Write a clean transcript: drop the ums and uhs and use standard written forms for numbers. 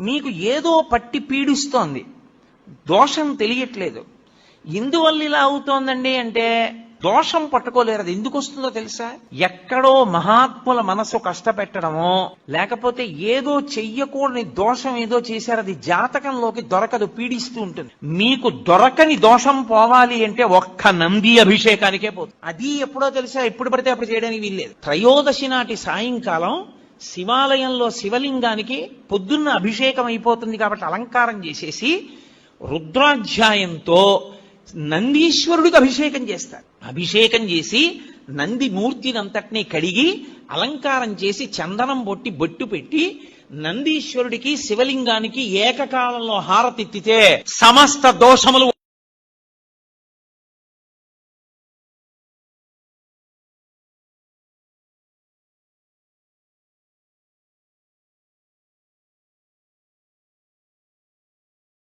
మీకు ఏదో పట్టి పీడిస్తోంది, దోషం తెలియట్లేదు. ఎందువల్ల ఇలా అవుతోందండి అంటే దోషం పట్టుకోలేరు. అది ఎందుకు వస్తుందో తెలుసా? ఎక్కడో మహాత్ముల మనసు కష్టపెట్టడమో, లేకపోతే ఏదో చెయ్యకూడని దోషం ఏదో చేశారు, అది జాతకంలోకి దొరకదు, పీడిస్తూ ఉంటుంది. మీకు దొరకని దోషం పోవాలి అంటే ఒక్క నంది అభిషేకానికే పోతుంది. అది ఎప్పుడో తెలుసా? ఎప్పుడు పడితే అప్పుడు చేయడానికి వీల్లేదు. త్రయోదశి నాటి సాయంకాలం శివాలయంలో శివలింగానికి పొద్దున్న అభిషేకం అయిపోతుంది కాబట్టి అలంకారం చేసేసి రుద్రాధ్యాయంతో నందీశ్వరుడికి అభిషేకం చేస్తారు. అభిషేకం చేసి నంది మూర్తిని అంతటినీ కడిగి అలంకారం చేసి చందనం బొట్టు పెట్టి నందీశ్వరుడికి శివలింగానికి ఏకకాలంలో హారతిత్తితే సమస్త దోషములు